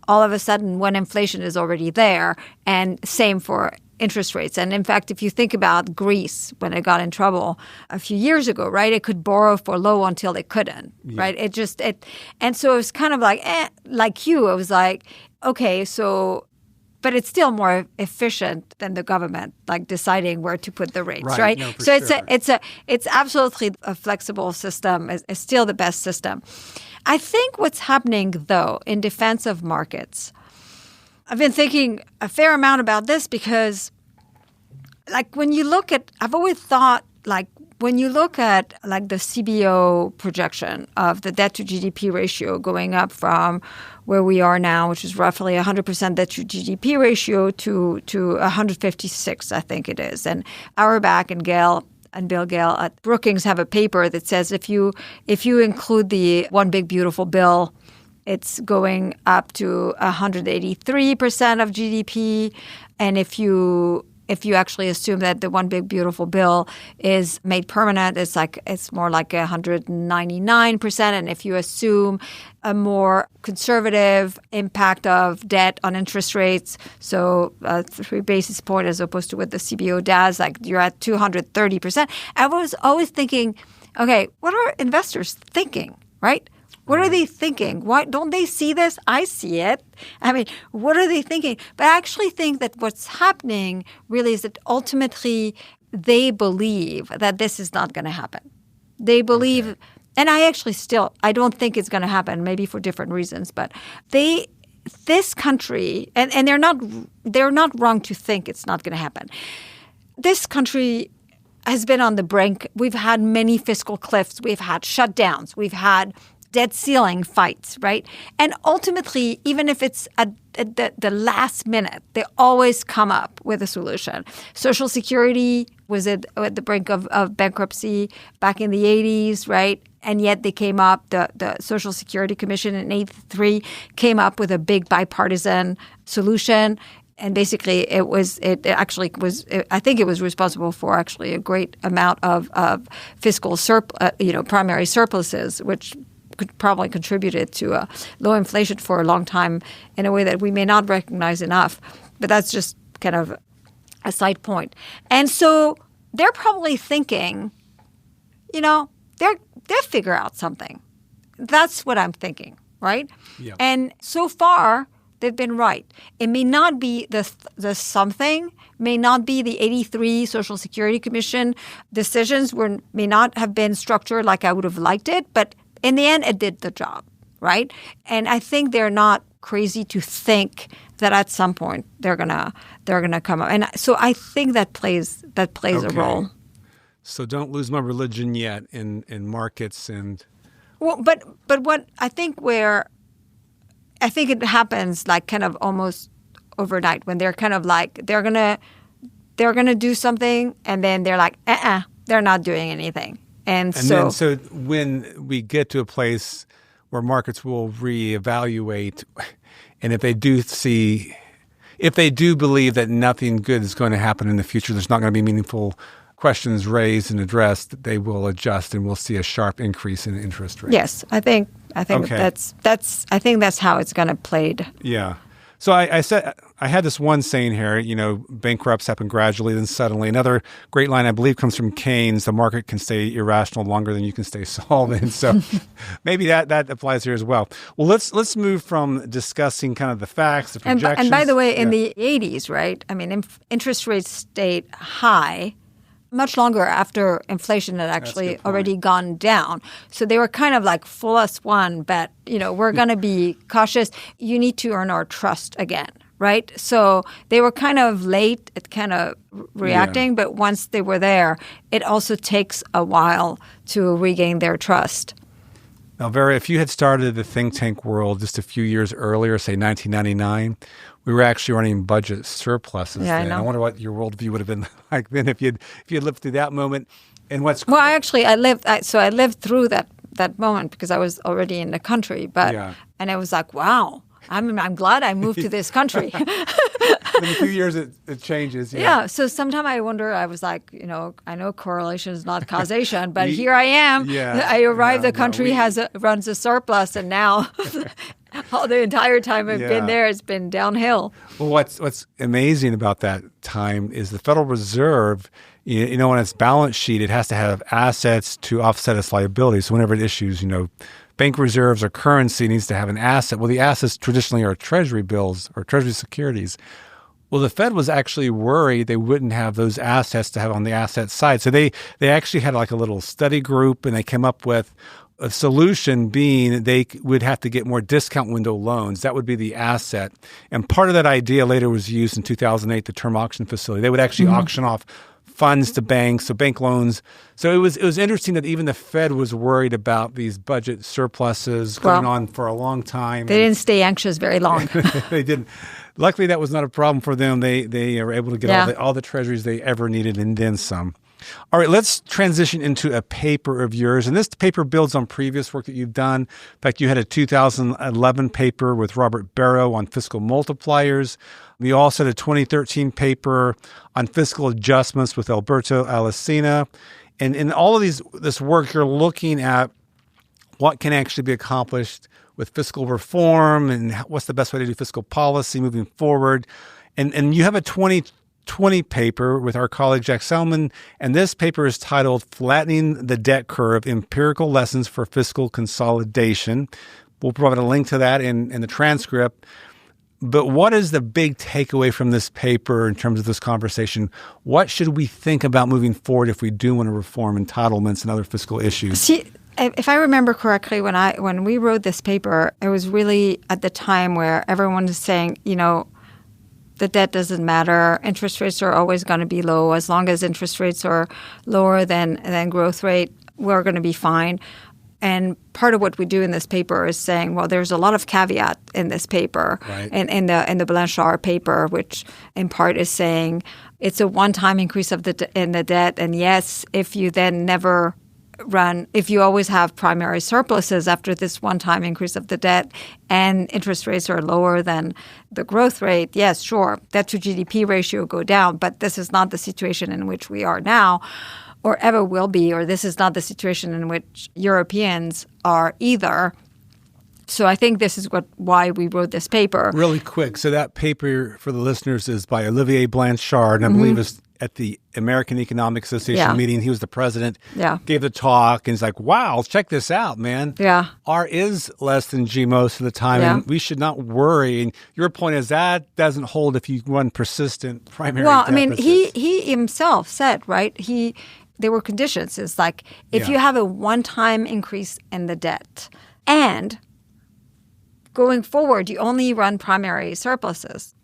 all of a sudden when inflation is already there, and same for interest rates. And in fact, if you think about Greece, when it got in trouble a few years ago, right, it could borrow for low until it couldn't, right? And so it was kind of like you, it was like, okay, so, but it's still more efficient than the government, deciding where to put the rates, right? No, so sure. it's absolutely a flexible system. It's still the best system. I think what's happening, though, in defense of markets, I've been thinking a fair amount about this because, when you look at, I've always thought, when you look at, the CBO projection of the debt to GDP ratio going up from where we are now, which is roughly 100% debt to GDP ratio, to 156, I think it is. And Auerbach and Bill Gale at Brookings have a paper that says if you include the One Big Beautiful Bill, it's going up to 183% of GDP. And if you actually assume that the One Big Beautiful Bill is made permanent, it's more like 199%. And if you assume a more conservative impact of debt on interest rates, so 3 basis points as opposed to what the CBO does, you're at 230%. I was always thinking, okay, what are investors thinking, right? What are they thinking? Why don't they see this? I see it. I mean, what are they thinking? But I actually think that what's happening really is that ultimately they believe that this is not going to happen. They believe, and I don't think it's going to happen, maybe for different reasons, but this country, and they're not wrong to think it's not going to happen. this country has been on the brink. We've had many fiscal cliffs. We've had shutdowns. We've had debt ceiling fights, right? And ultimately, even if it's at the last minute, they always come up with a solution. Social Security was at the brink of bankruptcy back in the 80s, right? And yet they came up, the Social Security Commission in 1983 came up with a big bipartisan solution. And basically, I think it was responsible for actually a great amount of fiscal primary surpluses, which could probably contributed to a low inflation for a long time in a way that we may not recognize enough. But that's just kind of a side point. And so they're probably thinking, they'll figure out something. That's what I'm thinking, right? Yeah. And so far, they've been right. It may not be the something, may not be the 83 Social Security Commission decisions may not have been structured like I would have liked it, but in the end, it did the job, right? And I think they're not crazy to think that at some point they're gonna come up. And so I think that plays a role. So don't lose my religion yet in markets and. Well, but what I think it happens like kind of almost overnight when they're kind of like they're gonna do something and then they're like they're not doing anything. And so when we get to a place where markets will reevaluate, and if they do believe that nothing good is going to happen in the future, there's not going to be meaningful questions raised and addressed, they will adjust and we'll see a sharp increase in interest rates. Yes, I think okay. that's how it's going to play. Yeah. So I said I had this one saying here, bankrupts happen gradually, then suddenly. Another great line, I believe, comes from Keynes: the market can stay irrational longer than you can stay solvent. So maybe that applies here as well. Well, let's move from discussing kind of the facts, the projections. And by the way, in the 80s, right? I mean, interest rates stayed high much longer after inflation had actually already gone down. So they were kind of like full us one, but we're going to be cautious. You need to earn our trust again, right? So they were kind of late at kind of reacting, but once they were there, it also takes a while to regain their trust. Now, Vera, if you had started the think tank world just a few years earlier, say 1999, we were actually running budget surpluses then. I wonder what your worldview would have been like then if you had lived through that moment. And I lived through that moment because I was already in the country. And I was like, wow, I'm glad I moved to this country. In a few years, it changes. Yeah. So sometimes I wonder, I was like, I know correlation is not causation, but here I am. Yeah, I arrived, the country runs a surplus, and now the entire time I've been there, it's been downhill. Well, what's amazing about that time is the Federal Reserve, on its balance sheet, it has to have assets to offset its liabilities. So whenever it issues, bank reserves or currency, needs to have an asset. Well, the assets traditionally are treasury bills or treasury securities. Well, the Fed was actually worried they wouldn't have those assets to have on the asset side. So they actually had like a little study group, and they came up with a solution being they would have to get more discount window loans. That would be the asset. And part of that idea later was used in 2008, the term auction facility. They would actually auction off funds to banks, so bank loans. So it was interesting that even the Fed was worried about these budget surpluses going on for a long time. They didn't stay anxious very long. They didn't. Luckily, that was not a problem for them. They were able to get all the treasuries they ever needed and then some. All right, let's transition into a paper of yours. And this paper builds on previous work that you've done. In fact, you had a 2011 paper with Robert Vero on fiscal multipliers. You also had a 2013 paper on fiscal adjustments with Alberto Alesina. And in all of this work, you're looking at what can actually be accomplished with fiscal reform and what's the best way to do fiscal policy moving forward. And you have a 2020 paper with our colleague Jack Selman, and this paper is titled Flattening the Debt Curve, Empirical Lessons for Fiscal Consolidation. We'll provide a link to that in the transcript. But what is the big takeaway from this paper in terms of this conversation? What should we think about moving forward if we do want to reform entitlements and other fiscal issues? See, if I remember correctly, when we wrote this paper, it was really at the time where everyone was saying, the debt doesn't matter. Interest rates are always going to be low. As long as interest rates are lower than growth rate, we're going to be fine. And part of what we do in this paper is saying, well, there's a lot of caveat in this paper, right, and in the Blanchard paper, which in part is saying it's a one-time increase in the debt. And yes, if you then never if you always have primary surpluses after this one-time increase of the debt and interest rates are lower than the growth rate, yes, sure, debt to GDP ratio go down. But this is not the situation in which we are now or ever will be, or this is not the situation in which Europeans are either. So I think this is why we wrote this paper. Really quick. So that paper, for the listeners, is by Olivier Blanchard, and I believe it's at the American Economic Association meeting. He was the president, gave the talk, and he's like, wow, check this out, man. Yeah. R is less than G most of the time, and we should not worry. And your point is that doesn't hold if you run persistent primary deficits. I mean, he himself said, right, there were conditions. It's like if you have a one-time increase in the debt and going forward you only run primary surpluses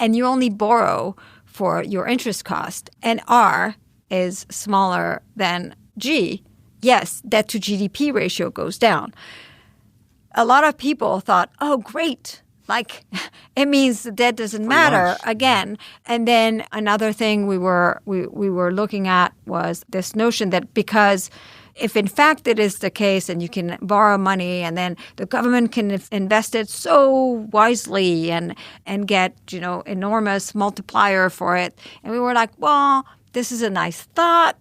and you only borrow for your interest cost and R is smaller than G, yes, debt to GDP ratio goes down. A lot of people thought, oh, great. Like, it means the debt doesn't matter again. And then another thing we were looking at was this notion that because if in fact it is the case and you can borrow money and then the government can invest it so wisely and get, enormous multiplier for it. And we were like, well, this is a nice thought,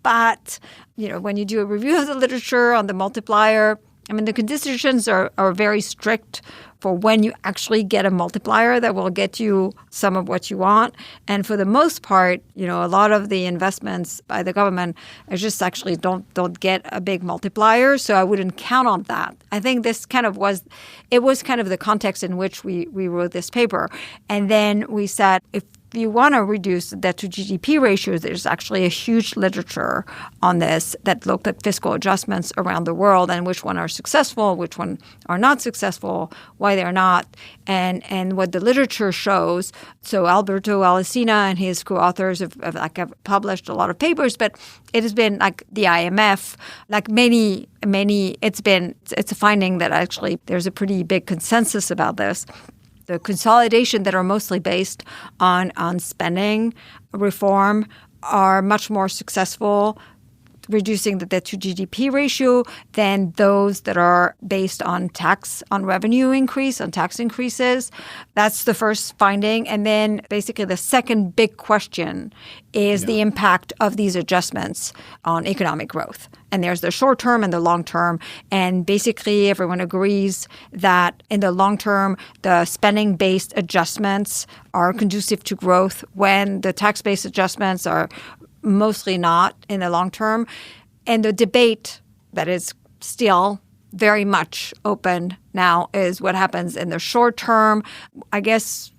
but, when you do a review of the literature on the multiplier, I mean, the conditions are very strict for when you actually get a multiplier that will get you some of what you want. And for the most part, a lot of the investments by the government are just actually don't get a big multiplier. So I wouldn't count on that. I think this was the context in which we wrote this paper. And then we said, if you want to reduce the debt to GDP ratios, there's actually a huge literature on this that looked at fiscal adjustments around the world and which one are successful, which one are not successful, why they're not, and what the literature shows. So Alberto Alesina and his co-authors have published a lot of papers, but it has been like the IMF, like many, it's a finding that actually there's a pretty big consensus about this. The consolidation that are mostly based on spending reform are much more successful reducing the debt to GDP ratio than those that are based on revenue increase, on tax increases. That's the first finding. And then basically the second big question is the impact of these adjustments on economic growth. And there's the short term and the long term. And basically everyone agrees that in the long term, the spending-based adjustments are conducive to growth when the tax-based adjustments are mostly not in the long term. And the debate that is still very much open now is what happens in the short term. I guess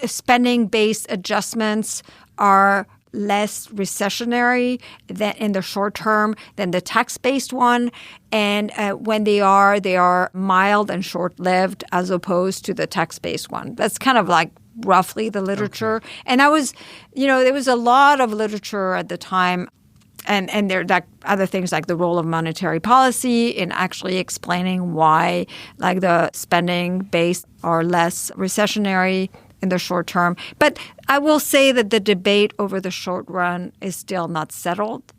spending-based adjustments are less recessionary than in the short term than the tax-based one. And when they are mild and short-lived as opposed to the tax-based one. That's kind of like roughly the literature. Okay. And there was a lot of literature at the time. And there are like other things like the role of monetary policy in actually explaining why like the spending based are less recessionary in the short term. But I will say that the debate over the short run is still not settled.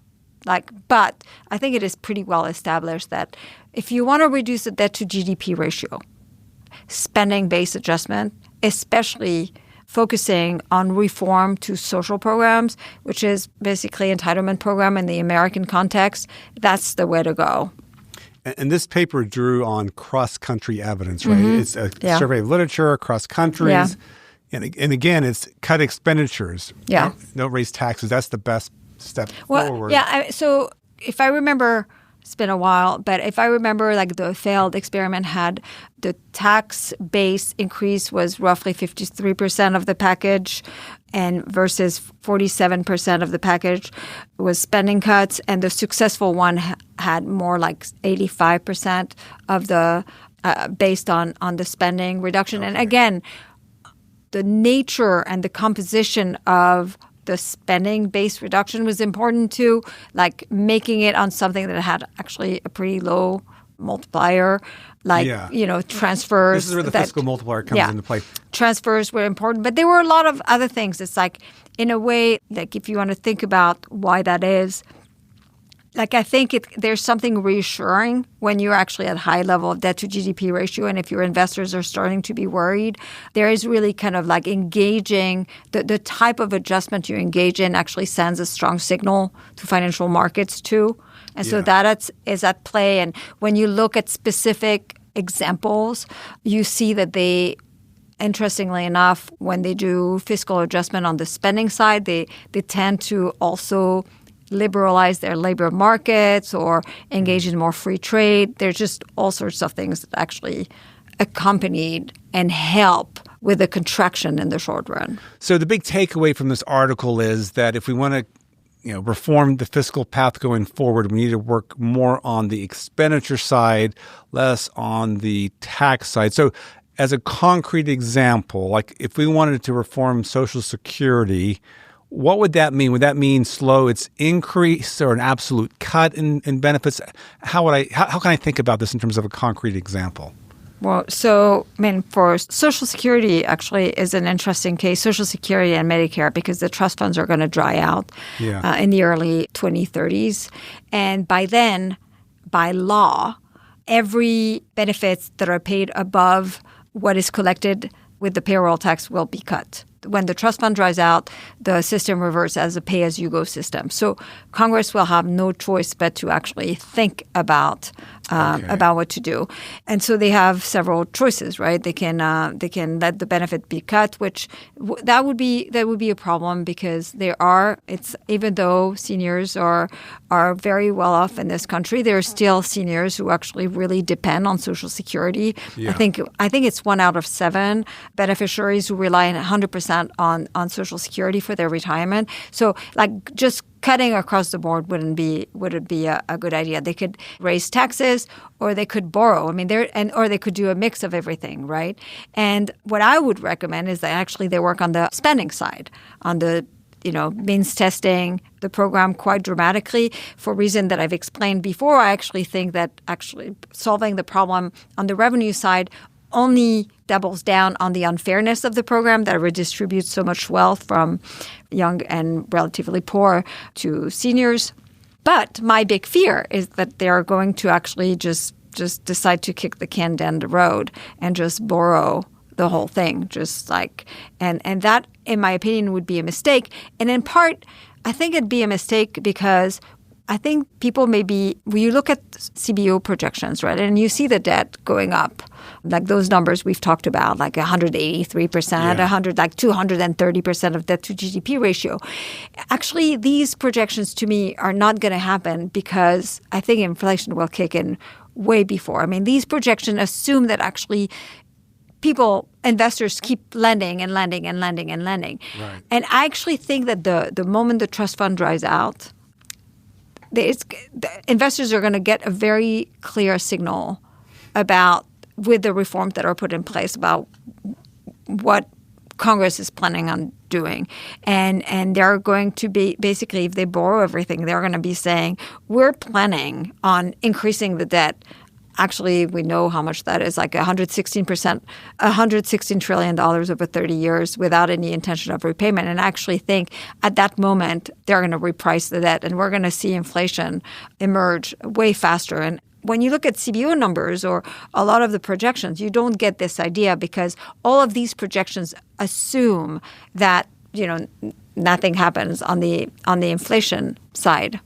But I think it is pretty well established that if you want to reduce the debt to GDP ratio, spending-based adjustment, especially focusing on reform to social programs, which is basically entitlement program in the American context, that's the way to go. And this paper drew on cross-country evidence, right? Mm-hmm. It's a survey of literature across countries. Yeah. And again, it's cut expenditures. Yeah. Don't raise taxes. That's the best step forward. Yeah. So if I remember, it's been a while, but if I remember, like the failed experiment had the tax base increase was roughly 53% of the package, and versus 47% of the package was spending cuts, and the successful one had more like 85% of the based on the spending reduction. Okay. And again, the nature and the composition of the spending-based reduction was important too, like making it on something that had actually a pretty low multiplier, like, transfers. This is where the fiscal multiplier comes into play. Transfers were important, but there were a lot of other things. It's like, in a way, like if you want to think about why that is, like I think there's something reassuring when you're actually at high level of debt to GDP ratio, and if your investors are starting to be worried, there is really kind of like engaging, the type of adjustment you engage in actually sends a strong signal to financial markets too. And so that is at play. And when you look at specific examples, you see that they, interestingly enough, when they do fiscal adjustment on the spending side, they tend to also liberalize their labor markets or engage in more free trade. There's just all sorts of things that actually accompanied and help with the contraction in the short run. So the big takeaway from this article is that if we want to reform the fiscal path going forward, we need to work more on the expenditure side, less on the tax side. So as a concrete example, like if we wanted to reform Social Security, what would that mean? Would that mean slow its increase or an absolute cut in benefits? How can I think about this in terms of a concrete example? Well, so, for Social Security actually is an interesting case, Social Security and Medicare, because the trust funds are going to dry out in the early 2030s. And by then, by law, every benefits that are paid above what is collected with the payroll tax will be cut. When the trust fund dries out, the system reverts as a pay-as-you-go system. So Congress will have no choice but to actually think about what to do. And so they have several choices, right? They can let the benefit be cut, which that would be a problem because even though seniors are very well off in this country, there are still seniors who actually really depend on Social Security. Yeah. I think it's 1 out of 7 beneficiaries who rely 100% on Social Security for their retirement. So like just cutting across the board wouldn't be a good idea. They could raise taxes or they could borrow. Or they could do a mix of everything, right? And what I would recommend is that actually they work on the spending side, on the means testing the program quite dramatically for a reason that I've explained before. I actually think that actually solving the problem on the revenue side only doubles down on the unfairness of the program that redistributes so much wealth from young and relatively poor to seniors. But my big fear is that they are going to actually just decide to kick the can down the road and just borrow the whole thing, and that, in my opinion, would be a mistake. And in part, I think it'd be a mistake because I think people when you look at CBO projections, right, and you see the debt going up, like those numbers we've talked about, like 183%, 230% of debt to GDP ratio. Actually, these projections to me are not going to happen because I think inflation will kick in way before. These projections assume that actually investors keep lending and lending and lending and lending. Right. And I actually think that the moment the trust fund dries out, the investors are going to get a very clear signal with the reforms that are put in place about what Congress is planning on doing. And they're going to be, basically, if they borrow everything, they're going to be saying, we're planning on increasing the debt. Actually, we know how much that is, like $116 trillion over 30 years without any intention of repayment. And I actually think at that moment, they're going to reprice the debt and we're going to see inflation emerge way faster. And when you look at CBO numbers or a lot of the projections, you don't get this idea because all of these projections assume that, nothing happens on the inflation side.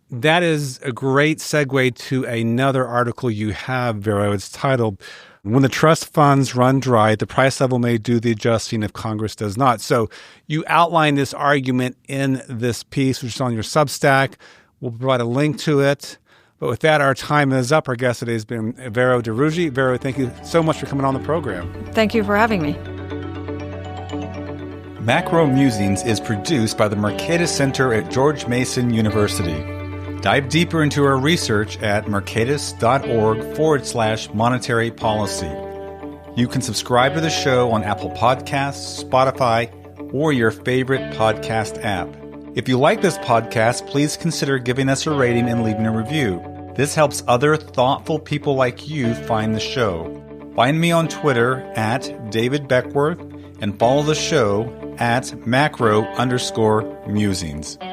That is a great segue to another article you have, Vero. It's titled, When the Trust Funds Run Dry, the Price Level May Do the Adjusting if Congress Does Not. So you outline this argument in this piece, which is on your Substack. We'll provide a link to it. But with that, our time is up. Our guest today has been Vero de Rugy. Vero, thank you so much for coming on the program. Thank you for having me. Macro Musings is produced by the Mercatus Center at George Mason University. Dive deeper into our research at mercatus.org/monetary policy. You can subscribe to the show on Apple Podcasts, Spotify, or your favorite podcast app. If you like this podcast, please consider giving us a rating and leaving a review. This helps other thoughtful people like you find the show. Find me on Twitter at David Beckworth and follow the show at Macro_Musings.